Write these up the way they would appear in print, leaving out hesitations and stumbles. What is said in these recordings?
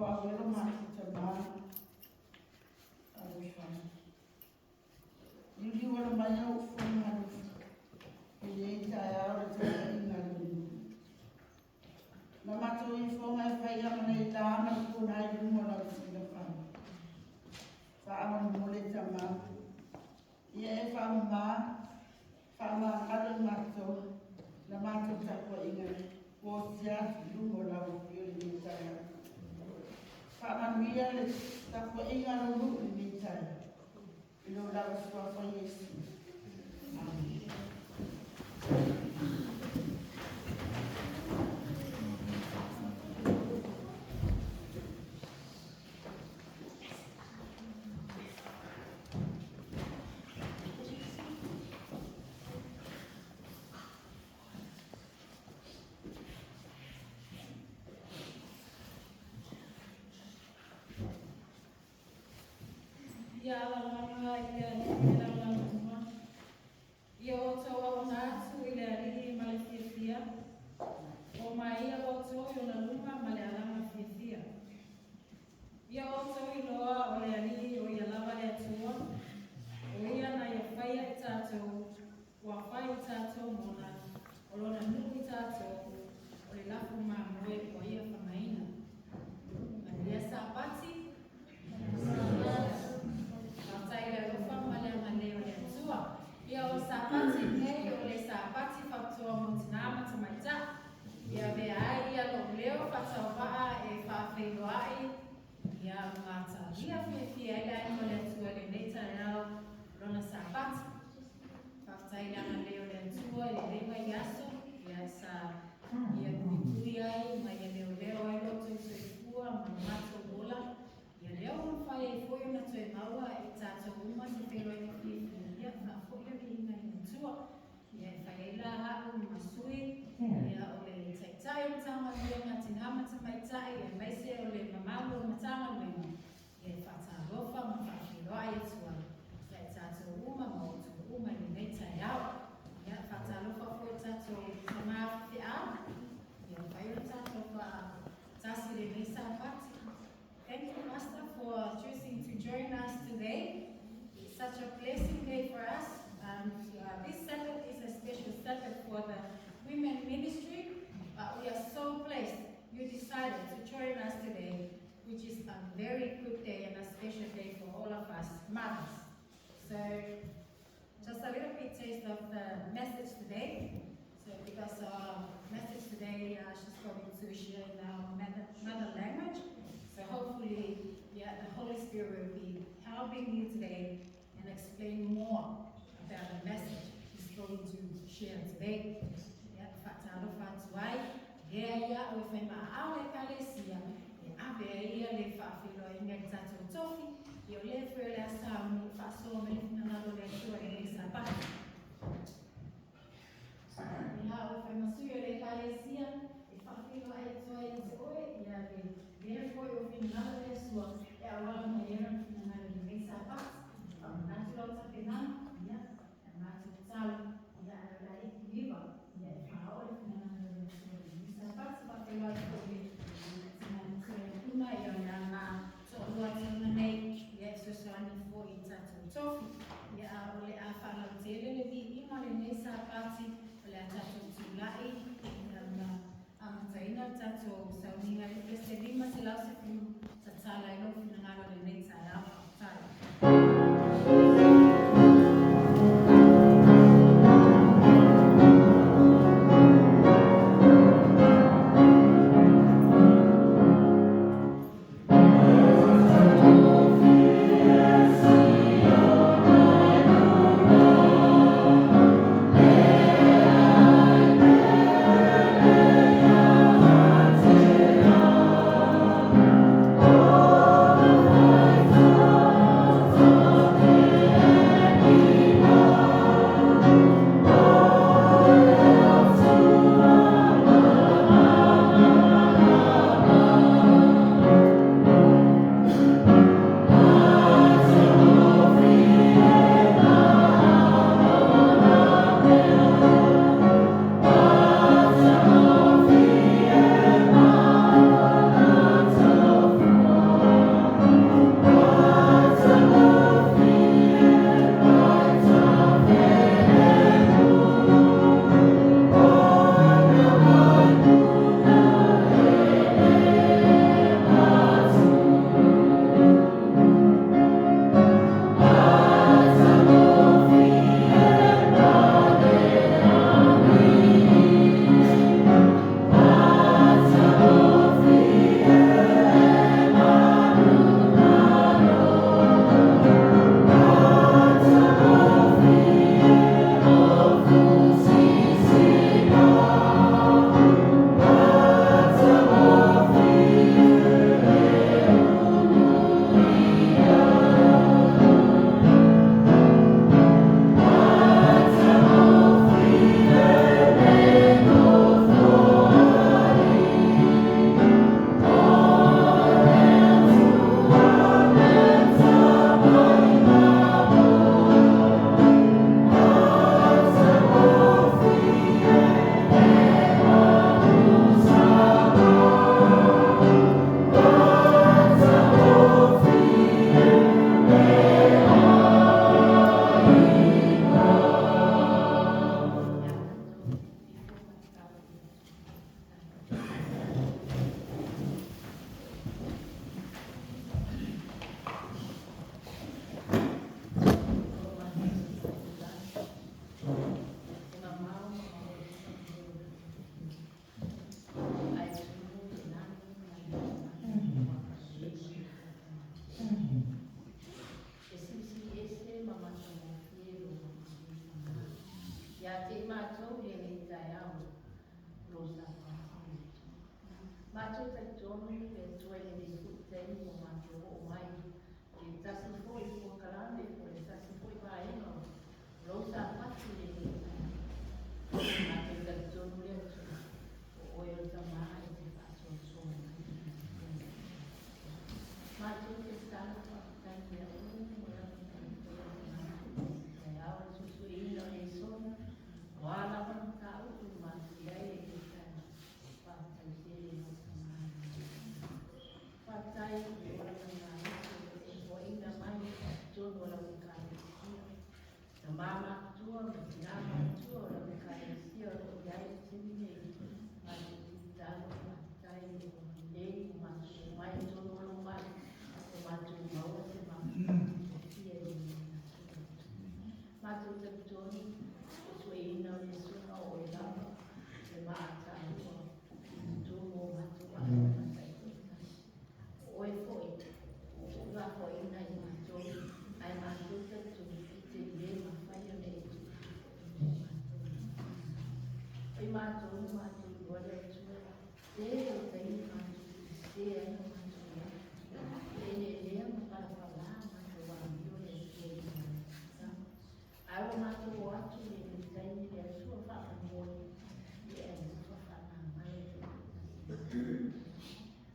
awero mati tama awifan. Yuli wala maya ufun manu. Ili taya ora taya ingalu. Namato ifonga faya mana ilama kuna ilumo na usingafan. Fa'aman mule tama. Ia fa'ama kadu mato. Namato takwa ingalu. Wosia lumo na yuli taya. Fa'aman mia le takwa ingalu yuli taya. Ilo la uswa fa Yesu. Amen. Ya Allah, ya Allah, ya otawa unatu ile alili malifia, o maia otawa yonaluma male alama fia. Ya otawa iloa ole alili o yalava le atua, o ia na yafaya itato, wafaya itato mona, olona nuku itato, ole lafu mamwe kwa ia famaina. Maria sapati, Taila rufa male maneo le tua. Ia o sapati nei o le sapati fatua montinama tamaita. Ia ve ai ia lo leo fatawaa e whawhiroai. Ia mata. Ia whiwhia ia mo le tua le neita rao rona sapati. Whataila na leo le tua le rewa iaso. Ia sa ia kuikui ai ma ia leo ai loto i soifua ma mato bola. Ia leo mawhai e fwoi na toi maua e tātou uma te whero e whiwhia ia na fwoi ki inga i tua. Ia e whaeila haku masui, ia o le taitai o tama lua ngā tinama ta maitai, ia maise o le mamalu o matama lua. Ia e whatarofa ma whawhiroa i tua. Ia e tātou uma ma o tu uma i meitai au. Ia whatarofa fwoi tātou tamawhi au. Ia whaeila tātou wha tasi le mesa pati. Thank you, Pastor, for choosing to join us today. It's such a blessing day for us. This Sabbath is a special Sabbath for the women ministry. We are so blessed you decided to join us today, which is a very good day and a special day for all of us mothers. So, just a little bit taste of the message today. So, because our message today, she's going to share in our mother language. So hopefully, the Holy Spirit will be helping you today and explain more about the message He's going to share today. Fatalo fatuai, ya o fema awe kalesia, ave ia le fafilo inga tatu tofi, yo le fele asamu faso me na lo le tua e sabati. Ya o fema suyo le kalesia, e fafilo ai tua e oi ya le therefore, you feel another lesson. Yeah, well, I'm here and I'm going to natural tapina, yeah, and natural sal, yeah, like liver, yeah, power, and I'm parts of the life of it. And Una, Yana, so what's in the name, yes, so I'm for it at Toffee, yeah, only I found out the email in this party, let us to lie, taina tato sauninga le pese lima se lau se fiu tatala ilo fina ngalo le nei taia Mātou tai tonu e tue le tei o mātou o mai. E tasi fo I fo karame o le tasi fo I vaenga. Lo sa pati le le mātou tai tonu le atu. O oe o tamaa e te whaaso so. Mātou te tala whakatai te au mo la e awa susu ina e sona. Wala wana tau tu mātou iai e te tala. Whaatai te le mo tamaa. Whaatai e ora tamaa. O ina mai tonu o la wikaresia. Na mama tua, ma tinama tua o la wikaresia o iai te mine. Mātou te tala whaatai e o nei mātou mai tonu o lo mai. O mātou maua te mama. Tia e ni. Mātou te tonu. Ina o le suna o e lava, le maata ua, tūmo matu a wana taikita. Oe foi, ua foi ina I mātou, ai mātou te tu, I te ie ma whaia me e tu. Oi mātou, mātou ua le tua, te o te I mātou, te e no mātou ia. E le lea ma parapala, mātou a mio le te I mātou. Awa mātou o atu le tai le sua whakamoi le e sua whakamai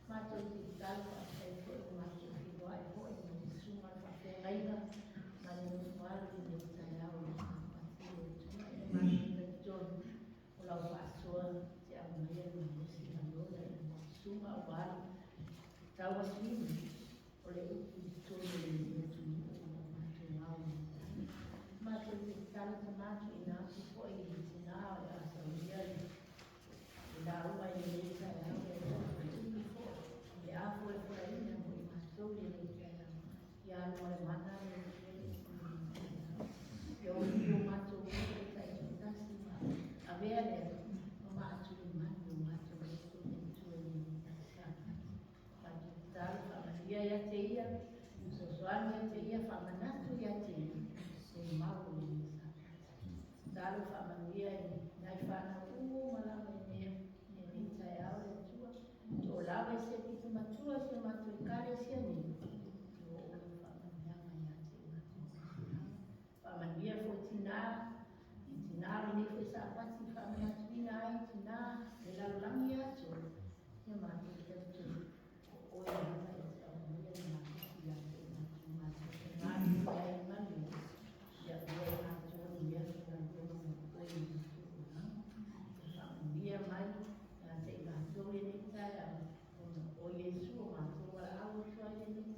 mātou te tala e koe o mātou whiroa e koe mo te sunga whawhengaina ma le muswari le tai au le whakapati o tua e mātou le John o lau whaasua te aumea na musi na lona e mo sunga o wari taua swimi o le uku tonu le le tunu o mātou ngau mātou te tala ta mātou I nā tupo I te nā o a sauria I nā ua I le sa e au e o tūmi fo e a fo e fo e ina mo I mātou le le te I a no e mana le e o I o mātou o tai o tasi ma a vea le o mātou I manu o mātou le tu e tu e ni sa mātou tala whamaria ia te ia so soani te ia whamanatu ia te ia e mau le sa Dalo whamanuia I nai whana malama I mea e ni tai au le tua. O lawa I se pita matua se matua I kare sia ni. O o whamanuia mai a te matua. Whamanuia fo tina, I tina ni fo sa pati whamanatuina ai tina e lalolangi atu. Ia matua te atu. O e hana I te whamanuia ni matua I a te matua. Matua I manu. Ia ua matua ni ia Ia mai, te mātou le ni tai au, o Iesu o mātou wala au tua le ni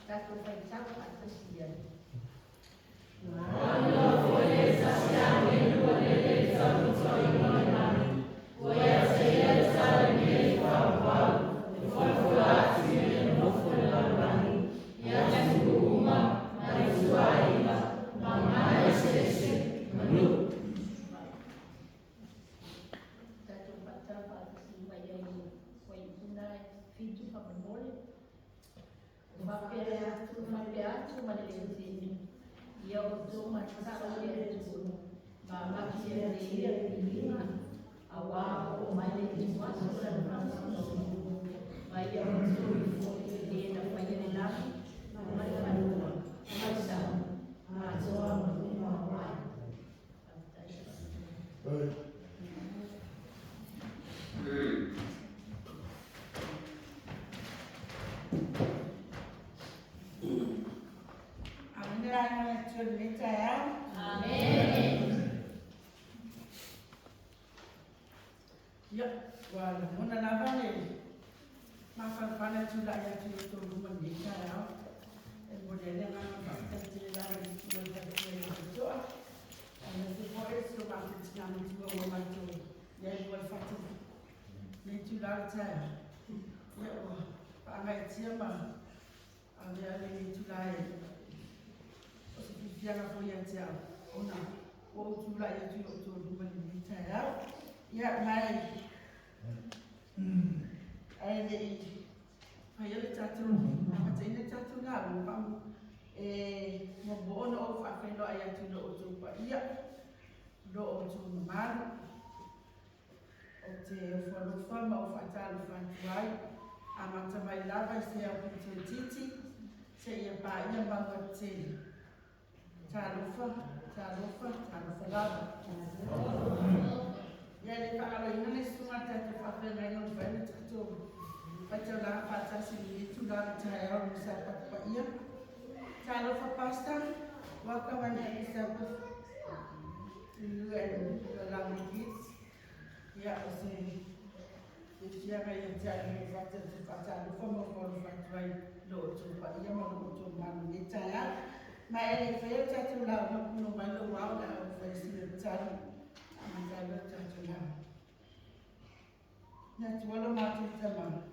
Tato fai tau ata sia. Tato patau ata sia vai vai punai fitu pamole. Mapeatu malezini. Ia o matasa tu. Mama kia dia pilima. Awa o male wasu dan masu. Maya o dia na fanya ni lami. Maya manua. Masa. Masoa mama. Amen. Ya, wala muna na ba ni? Mafalfala tula ya tu rumah ni saya. Model yang kita cakap itu itu. Anda boleh sebab kita nak cuba rumah tu. Yang buat fakir. Ni tula saya. Ya, pakai siapa? Ada ni tula. Jangan punya jauh, ona, waktu lah ya tu rumah ni saya, ya mai, ada ini, ayah catur, apa cina catur lah, bukan, mau bono of apa lo ayah tu lo tu pak, ya, lo tu mana, oke, follow farm of atal farm tuai, amat sampai lama saya pun cici, saya pak yang bangun sini. Tarufa lava. Ya di kalau ini semua jadi fakir memang banyak tu. Baca lah baca sini itu dah saya bisa dapat ia. Tarufa pasta, waktu mana bisa luar dalam kids. Ya usi. Dia kayak jadi baca tarufa mau baca lo coba ia mau coba ni saya. Mai feel catu la no malo wow la ofisi catu amazalo catu la na tuwala matu tama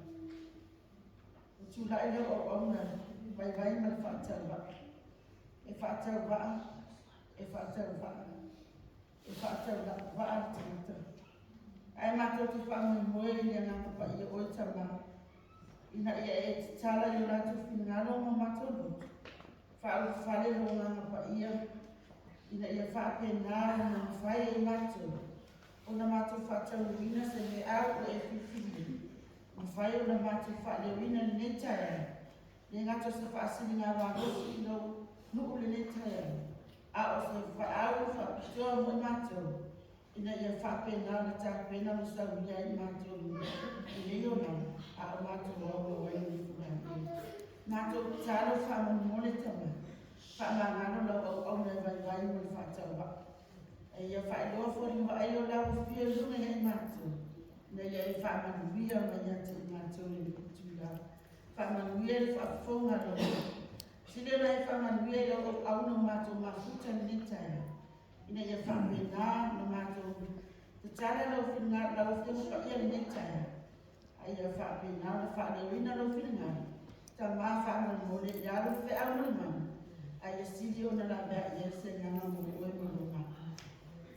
tula ile o ona vai mal fatal ba e fatal ba tata ai matu tu fa mo moe yang apa pa ia o tama ina ia e tala yo la tu finalo mo matu fale longa pa ia ina ia fa pena na fai matu ona matu fa tau wina se me au e fifi na fai ona matu fa le wina ne taya le ngato se fa asili nga wa go no no le taya a o se fa au fa tio mo matu ina ia fa pena na ta pena mo sa wina i matu le yo na a matu o ni fu Nato talo fa mo le tama. Fa ngano lo o ne vai mo fa tama. E ia fa lo fo ni va io la fi lu ne mato. Ne ia fa ma via ma ia te mato ni tula. Fa ma via fa fo ngalo. Sile la fa ma via lo o no mato ma futa ni taya. Ina ia fa me na no mato. Te tala lo fi na la fi mo ia ni taya. Ai ia fa me na fa le wina lo fi na. Tama fa mo le ya lo fe a mo ma ai sidi ona la ba ya se na mo mo mo ma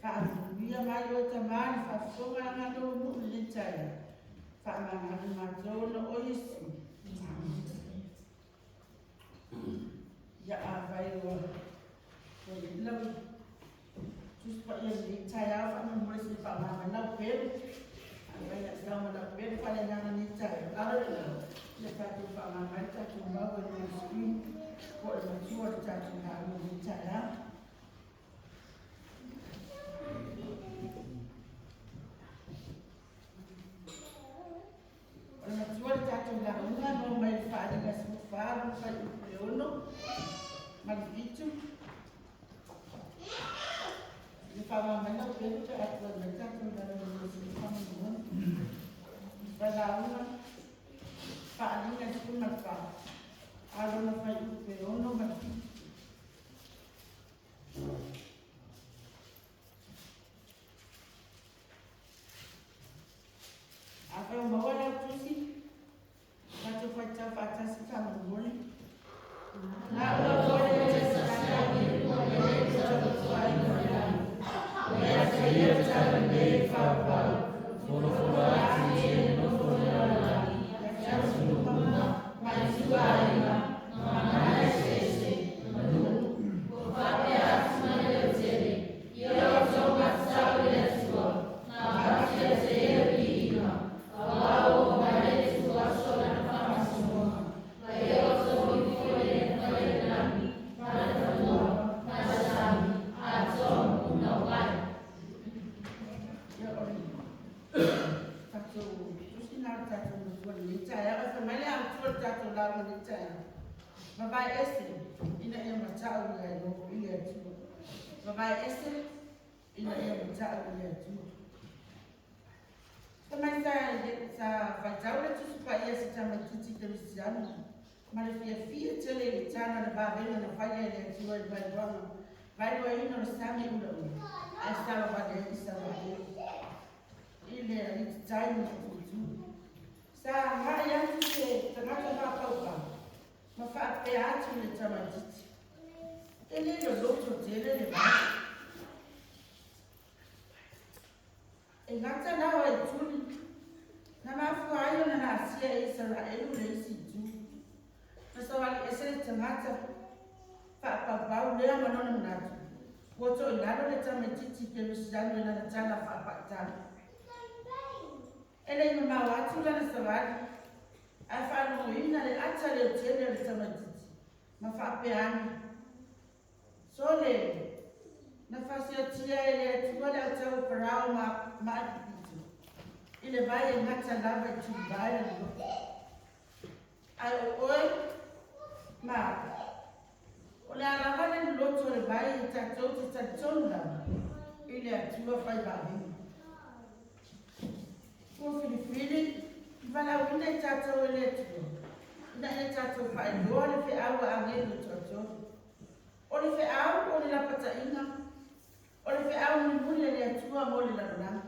fa via ma yo tama fa so na do mo le tsaia fa ma ma zo no o isi ya a vai o lo tus pa ya le tsaia fa mo mo se fa ma na pe ai ya sa mo na pe fa le na ni tsaia ala le fa tu fa ma ma ta tu ma wo ni screen ko le tua ta tu na mo ni tsaia Ona tua ta tu na una no mai fa de gas fa uno mal bitu ni fa ma ma no pe tu a tu na ta tu na no si fa ma no fa la una fa ni na tu na fa a no fa Mawai ese, ina ia matau ia no ia tua. Mawai ese, ina ia matau ia tua. Tamai sa whaitau le tusu pa ia si tama titi te misiana. Ma le fia tele i tana na bāwena na whaia le tua i vai wanga. Vai roa ina o sami ura ura. Ai sawa wade i sawa wade. I le a iti tainu na tutu. Sa mai atu se tangata whapaupa. Ma whaapea atu le tama titi. E le lo loto tele le vai. E ngata nawa e tuli. Na mafu ayo na na asia e sara elu le isi tu. Na sawali ese tangata whaapapau lea manona mnatu. Woto i lalo le tama titi ke lusidano na na tana whaapatana. Ele ima mawatu lana sawali. Ai whaano ina le ata le tele le tama titi. Ma whaapeani. So le, na whasia tia e le tuwale atau parao ma adipitu. Ile vai e ngata lava i tu vai le lo. Ai o oi, ma. O le alawale ni loto le vai i tatou te tatonu lava. Ile atua whai bāwini. Kua whiriwhiri, wala wina i tatou e le tua. Ina e tatou whai loa le whi awa a ngelu tatou. O le whi au o le lapata inga. O le whi au ni muli le atua mo le lalana.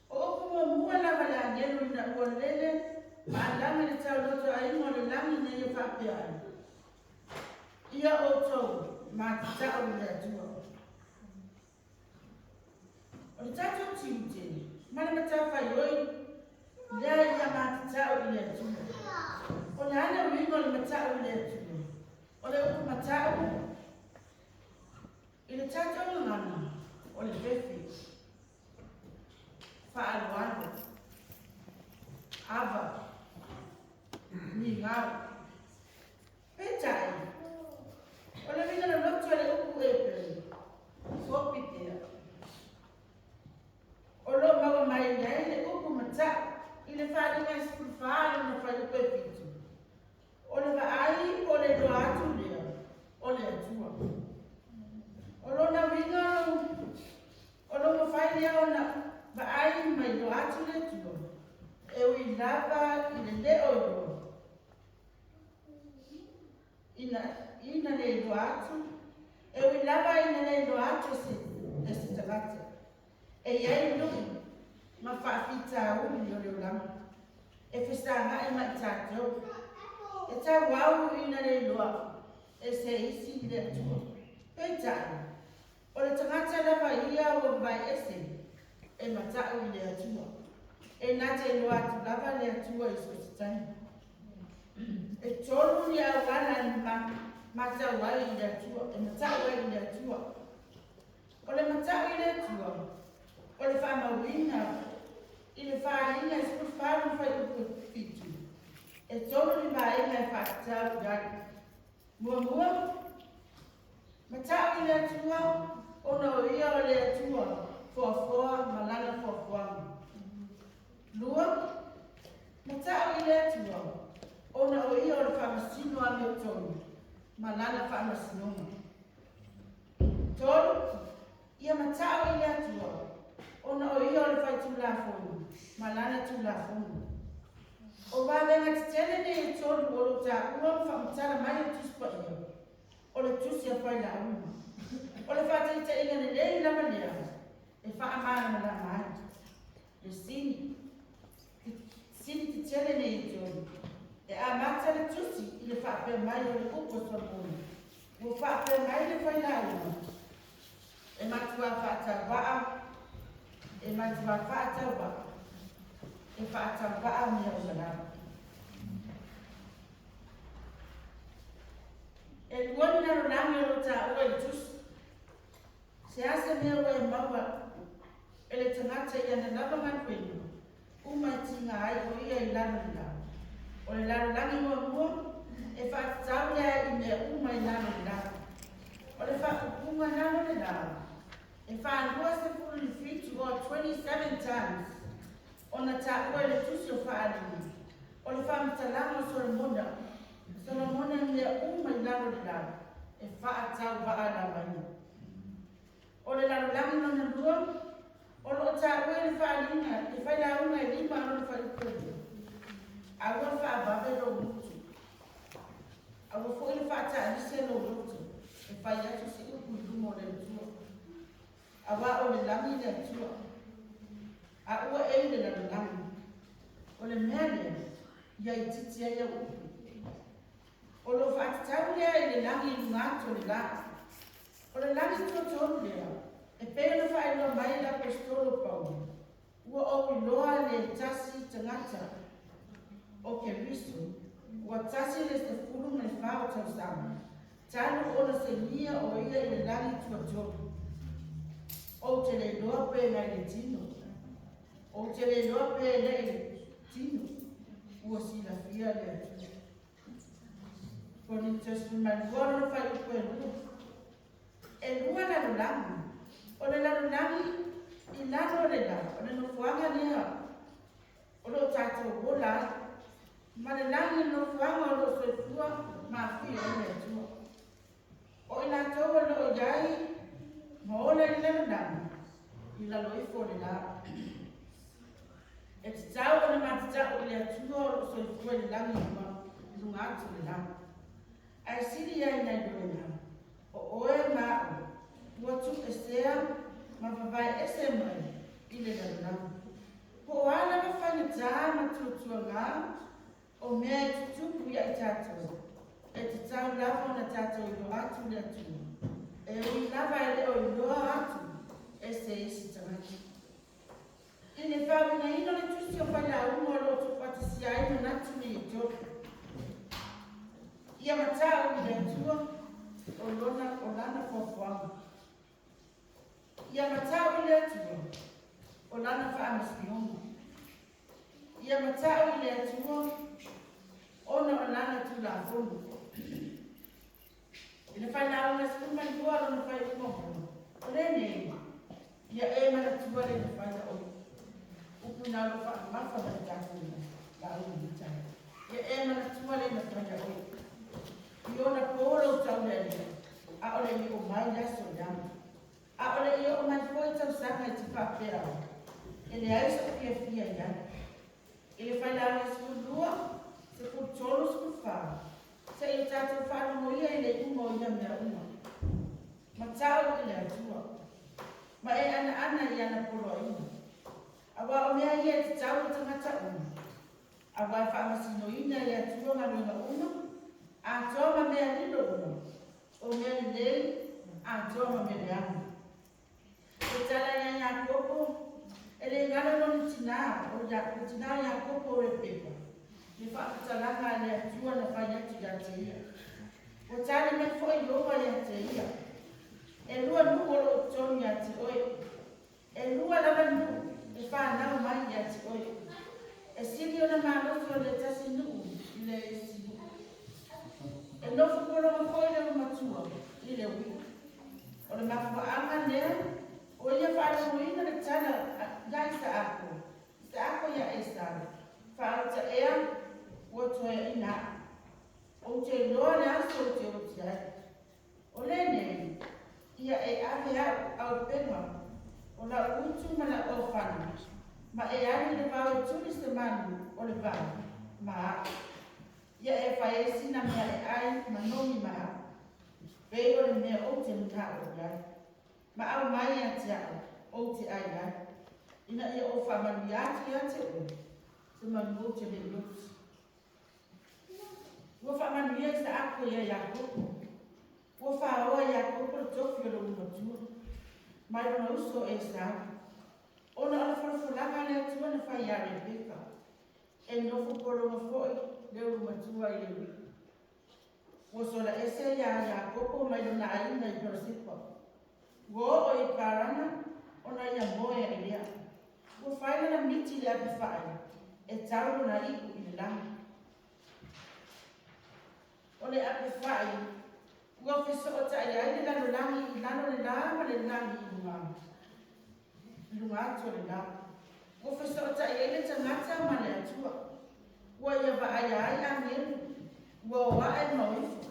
O oku mua lava le angelu ina ua lele, ma alama le tau loto a ingo le langi na ia whapeai. Ia o tau, ma te tau le atua. O le tatou tiute, ma le matau whai oi, lea ia ma te tau le atua. O le ana wingo le matau le atua. O le uku matau, i le tatou ngana, o le fefi. Whaaluana, ava, ni ngau. Petai, o le winga na lotu le uku epe, sopitea. O lo mawa mai ngai le uku mata, i le whalinga skul whaale na whaiupe pitu. O le vaai, o le doatu lea, o le atua. O lo na winga, o lo mawhai lea o na vaai mai doatu le tua. E ui lava i le leo ilo. Ina le doatu. E ui lava ina le doatu se tangata. E iai nui, ma whaafita uli o leo lama. E whesanga e mai tātou. E tā wau ina le loa. E se isi le atua. Peitai, o le tangata lava ia o vai ese. E matau i le atua. E nate loa tu lava le atua i sositani. E tolu ni awana ni matau ai i le atua. E matau ai i le atua. O le matau i le atua. O le whamawina. I le whainga e sku wharu whai uko fitu. E tolu ni whainga e whakatau daki. Mua. Matau i le atua. Ono ia o le atua. Foa, malala foa. Lua, matau i le atua. Ona o ia o le whamasino a meo tonu. Malala whamasinoma. Tolu, ia matau i le atua. Ona o ia o le whai tūlafonu. Malala tūlafonu. O wāwenga te tele ne e tolu o lo tā ua whamatara mai e tuspa ia. O le tusi a whai la uma. O le whātita inga ne lei lama lea. E whaamana la mai. Le sini te tele ne i tonu. E a mata le tusi i le whaapea mai o le upo sabuni. O whaapea mai le whai la uma. E matua whaata waa. E matua whaata waa. E whaata waa mea o salama. E luoni na ronami o ta ua i tusi. Se ase mea ua e maua. E le tangata i ana lava manwenu. Uma i tinga ai o ia i lano ni lao. O le lano langi mua. E whaatau lea i mea uma i lano ni lao. O le whaakupunga lano ni lao. E whaanua se fulu ni fitu o 27 times. O na ta ua le tusi o whaanini. O le whaamitalama o Solomona. Solomona ni mea mai lalo le lalo. E whaatau waa la mai. O le lalo langi no na lua, o lo ta ue le whaalinga, e whai la unga e lima alo le whaikuetu. Awa whaababe lo mutu. Awa fo le whaata alise lo mutu. E whai atu si upu lumo le tua. Awa o le langi le tua. A ua e le lalo langi. O le mea lea, ia I titia ia upu. O lo whaatau lea I le langi I lungato le la. O le langi totonu lea, e pēna whaeloa mai la pestolo pau. Ua o iloa le tasi tangata o ke riso. Ua tasi le se furu me whao tau sama. Tano o na se nia o ia I le langi totonu. O te le loa pēna I le tino. O te le loa pēna I le tino. Ua sila fia le atu. Koni tesu manuara na whai upo e lua. E lua lalo langi. O le lalo langi I lalo le la. O le no fuanga lea. O lo tātou wola. Ma le langi no fuanga o lo soifua ma fia o le atua. O ina toa lo o iai. Ma o le lalo langi. I lalo ifo le la. E te tau o le matata o le atua o lo soifua le langi ma lunga atu le langi. Ai siri ai nei doina. O oe mao. Watu esea ma vavai ese mai I le lalana. Ko ala ma whanga tā ma tutua ngā. O mea I tutupu ia I tātou. E te tau lava na tātou I lo atu le atua. E ui lava e leo I loa atu. Ese isi tangati. I ne whawina ino le tusi o whaila ungo lo tu patisi aino natu ni I toku. Ia matau I le atua o lana fofuanga. Ia matau I le atua o lana whaamaspionga. Ia matau I le atua ona o lana tula fonu. I le whainau na skuma I kua lona whai umohona. O le nei, ia e mana tua le na whaina o. Upuna lo whaamafa na tākuna. La unu mitai. Ia e mana tua le na whaina o. I ona pōro tau le lea. A ole I o mai laso leama. A ole I o mai foi tau sanga I te whapea o. E le aisa o kia fia ia. E le whainau na skulua, se kutolo skulwha. Se I tātou whānu mo ia I le umo ia mea uma. Ma tau I le atua. Ma e ana I ana polo ina. A wa o mea ia te tau I tangata uma. A wa whaamasino ina I atua ngā luina uma. A toma mea lilo uma. O mea lei, a toma mea leama. E tala ia ia koko, e le ngana loni tina, o tina ia koko e pepa. Le whakatalanga le atua na whai atu ia te ia. O tala me fo I loa ia te ia. E lua nuko lo tonu ia te oe. E lua lava nuku, e whanau mai ia te oe. E siri o na mālofi o le tasi nuku, I le esi. E nofu kolo ma foi le matua I le ui. O le mafuaanga lea, o ia whaalamuina le tala gai sa ako. Sa ako ia e sara. Whaalata ea, ua toea ina. O te loa le aso o te o te ai. O le nei, ia e ave au penga. O la utu ma la ofana. Ma e ari le vau e tuli se manu o le vau. Ma ia e whae sina mea e ai manomi maa. Pei o le mea o te mta o iai. Ma au mai a te au o te ai ai. Ina ia o whamanu ati a te o. Se manu o te le lusi. Ua whamanu ia sa ako ia ia koko. Ua whaoa ia koko le tofi o le umatua. Mai ona uso e sa. Ona ala whalawhalanga le atua na whai a Rebeka. E nofo polo ma foi. Leo matua I lewi. Woso la ese ya koko mai na aina I persipa. Wo o I karana ona ia moe I lea. Wo whaina na miti le api whae. E tauro na iku I le langi. O le api whae. Wo fiso o ta ia I le lano langi I lano le lama le langi I lunga. Lunga ato le lama. Wo fiso o ta ia I le tangata ma le atua. Ua ia wa ai ai a miru. Ua wa ai mauifu.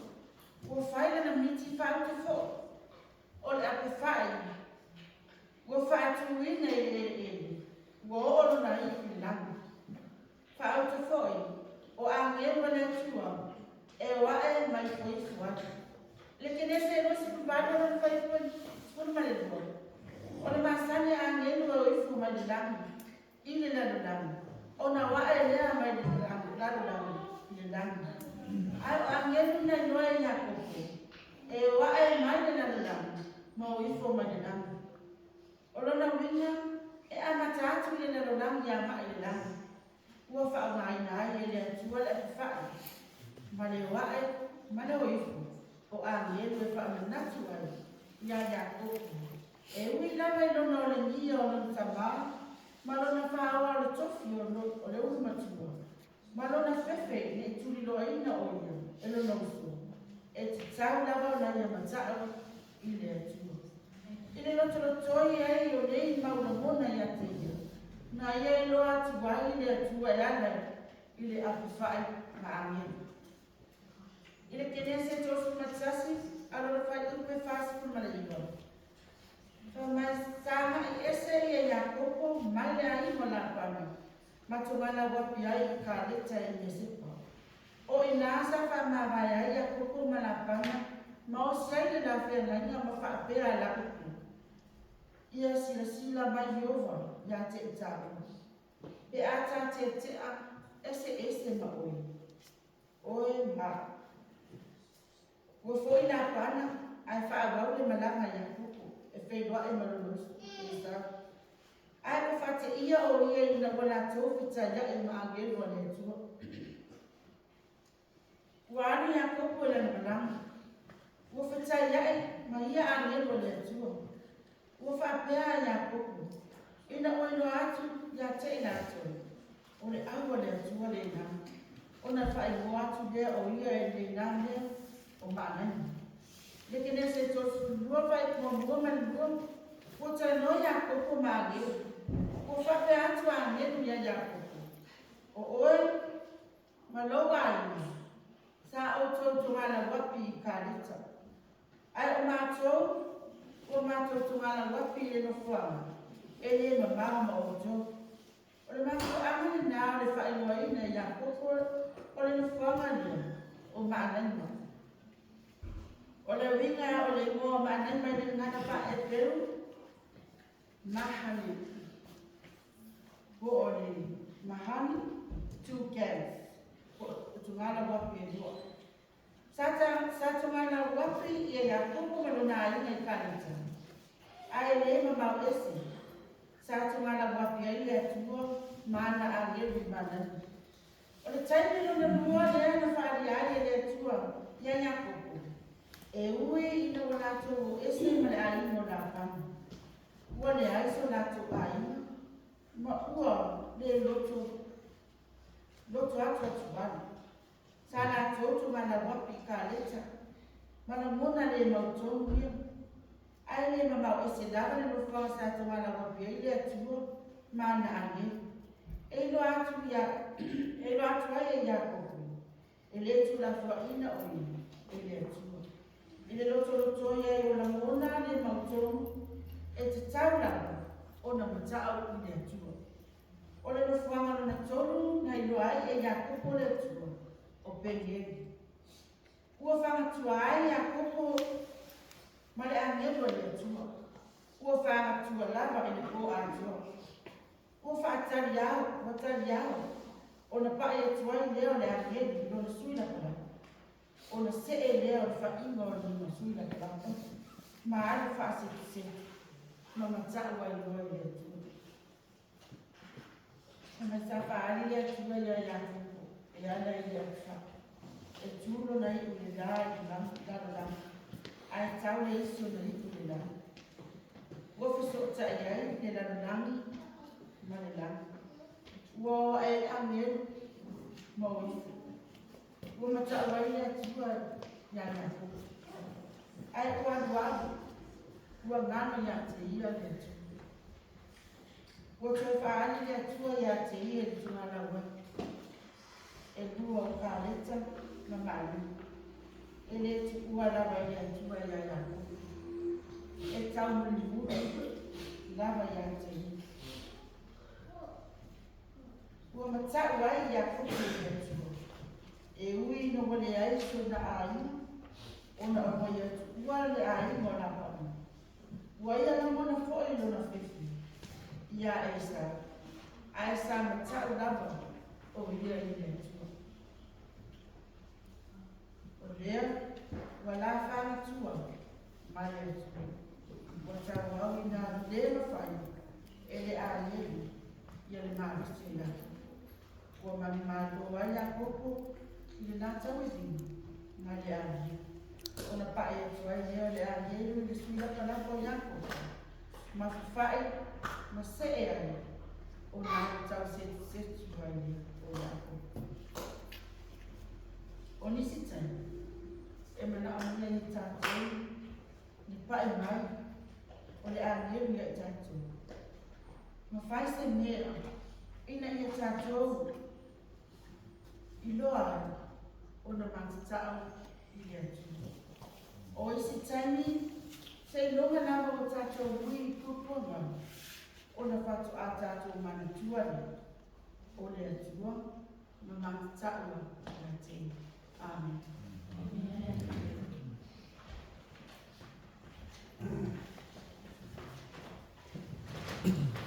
vale o fai por male do. O le masani angelu o ifu mai lang. Ile la lang. O na wa ele mai lang la lang. Ile lang. Ai angelu na no ya koko. E wa e mai la lang. Mo ifu mai lang. O na winga e amata tu ile la lang ya mai lang. Ua wha ngai nai ele atua le wha. Male wae, male o ifu. O a ngelu e wha manatu ai. Ia koko. E ui lawa i lona o le ngia o lona tamā. Ma lona whaoa o le tofi o le ui matua. Ma lona fefe ne tuli loa ina o ia. E lona usu. E te tau lawa o na ia matao i le atua. I le loto toi ai o nei mauna mona ia te ia. Na ia i loa atu wai le atua e ana i le aku whai ma angelu. I le kenese tofu matsasi, alo le whai upe whasi ma le iwa. Fa mai sama i ese i a koko mai le ai mo la pana. Ma tungana wapi ai i ka leta i nesipa. O i nasa fa ma vai ai a koko ma la pana, ma o sei le la whea na inga ma wha apea la upu. Ia sila mai Yehova, ia te itaku. Pe ata te a ese ma oi. Oi ma. Ua foi na pana, ai whaagau le malanga ia kuku. E whaidoa e malolosu. Ai o whate ia o ia i na wala tōwhita ia e maangelu a le tua. Ua anu ia kuku e le malanga. Ua whita ia e ma ia angelu a le tua. Ua whapea ia kuku. Ina oino atu ia te ina atu. O le aua le atua le ina. Ona whaigo atu lea o ia e le ina lea o maanai. Le kene se tosu lua whai kua mua mani lua. Ko ta no ia koko maangeu. Ko whape atu a ngenu ia koko. O oe, maloa ai. Sa o tau tungana wapi i kārita. Ai o mātou tungana wapi e no whanga. E le mamao ma o jo. O le mātou amani nā o le whainua ina ia koko. O le no whanga nia. O maanai ma. O le winga o le ngoa maanai mai le ngana wha e peru. Mahani. Ko o le mahani. 2 cans. Ko tungana wapi e lua. Sa tungana wapi e ia koko malona ina i kārita. Ai le mamau esi. Sa tungana wapi e ia tua mana a lewi manani. O le taimi lona lua lea na whaari ai e le tua ia ia koko. E ui ina o lato esi ma le ai mo la pana. Ua le ai so lato ai. Ma ua le loto atu atu wani. Sa lato tungana wapi ka leta. Mana mona le mautonu ia. Ai le mamau esi lava le lofanga sa tungana wapi ai le atua mana ange. E lo atu ai e ia koko. E le tu la fua ina o ina. E le atua. E le loto ia e o la mona le mautonu. E te taulanga o na matao i le atua. O le lofuanga lona tonu na ilo ai e ia koko le atua. O pengeri. Ua whangatua ai ia koko ma le angelo le atua. Ua whangatua lava i le ko atua. Ua whaatari au. O na pae atua i leo le angelo lona sui la kala. O na see leo le whainga o lona sui la kala. Ma ale whaasete. Ma matau ai loa le atua. Ma sa whaari le atua ia ia koko. E ala i atua. E tūlo nei u le la i lama. Ai tau le iso nei u le la. Ua whasota i ai le lanangi ma le la. Ua e angelu ma o iso. Ua matau ai le atua ia ia koko. Ai ua luaru. Ua ngano ia te ia le atua. Ua toi whaani le atua ia te ia le tungana ua. E lua o ka leta na maali. E le tu ua lava ia tua ia ia. E tau muli ua lava ia te ia. Ua matau ai ia kuku ia tua. E ui no wale aiso na aina. ona o mo ia ua le a i mo na pa ua ia na mona fo'i lona whiwhi ia e sa ma tau lava o ia i le tua o lea ua la whanga tua ma le tua ua tau au i nga le mawhai e le a lewi ia le mawhisi ia ua mani mātou ai a koko i le nā tau e zingi ma le a lewi ona pae atu ai leo le a lewi le suila palako i ako ma whai ma se e ai o nā tau se tu ai lea o ako o nisi tai e mana o nia ni tātou ni pae mai o le a lewi i tātou ma whai se mea ina ia tātou i loa o na matatao i le atu. O isi taimi, se longa nawa o tātou hui kuponga o na whatu a tātou mana tuare o le atua na matatao i le te. Amen. Thank you.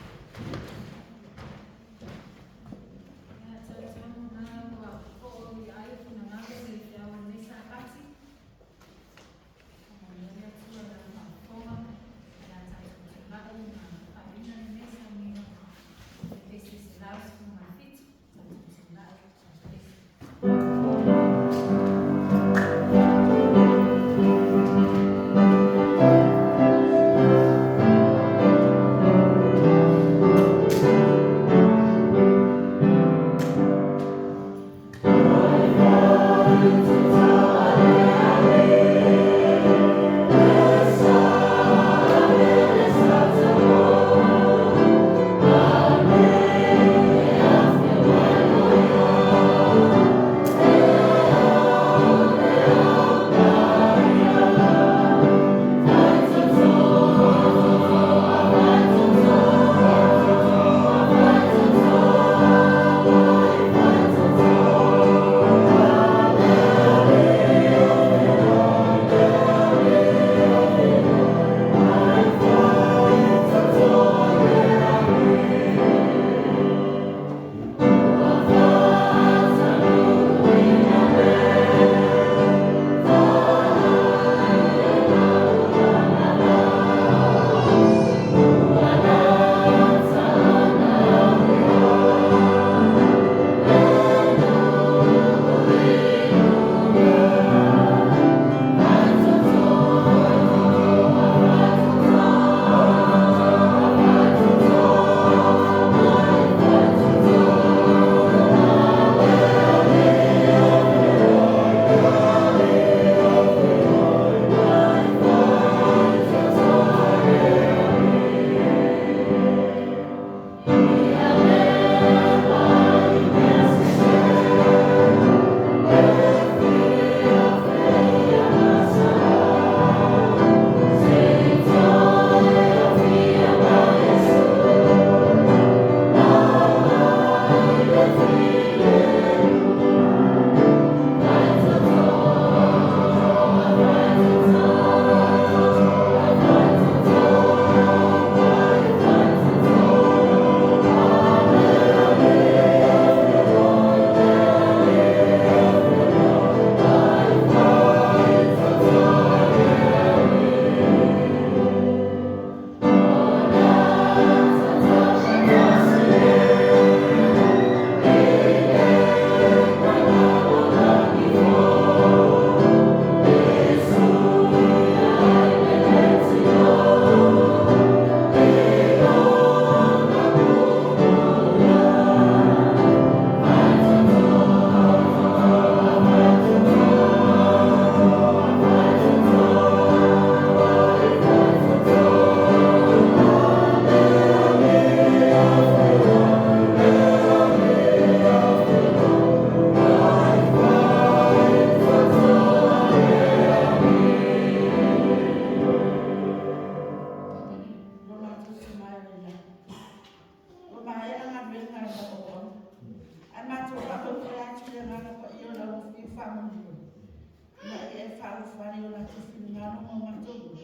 whare o la te whingaro mo matolu.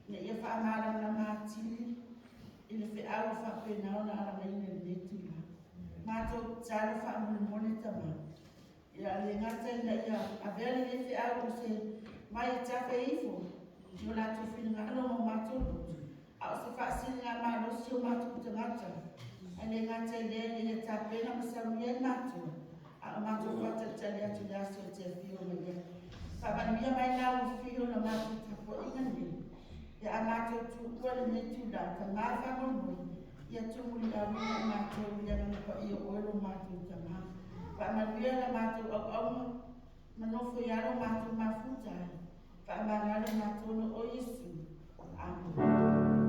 Ne ia whaamara na mātili, i le whiau whapena o na ara mai ne netu la. Mātou tāra whaamune mone tama. Ia le ngata ina ia a vele le whiau o se mai tape ifo. I o la te whingaro mo matolu. A o se whaasini ngā mārosi o mātou tangata. A le ngata i le ia tāpena masaru ia mātou. A o mātou whatatali atu le aso te whio mai ia. Whamanua mai nā o whio na mātou tapo ingani. Ia a mātou tūkua le netu la ta ngā whamonoi. Ia tūmuli a wina mātou ia ngana pa ia oero mātou tama. Whamanua la mātou au aunga. Manofo iaro mātou mafutai. Whamangara mātou no o Yesu. Amen.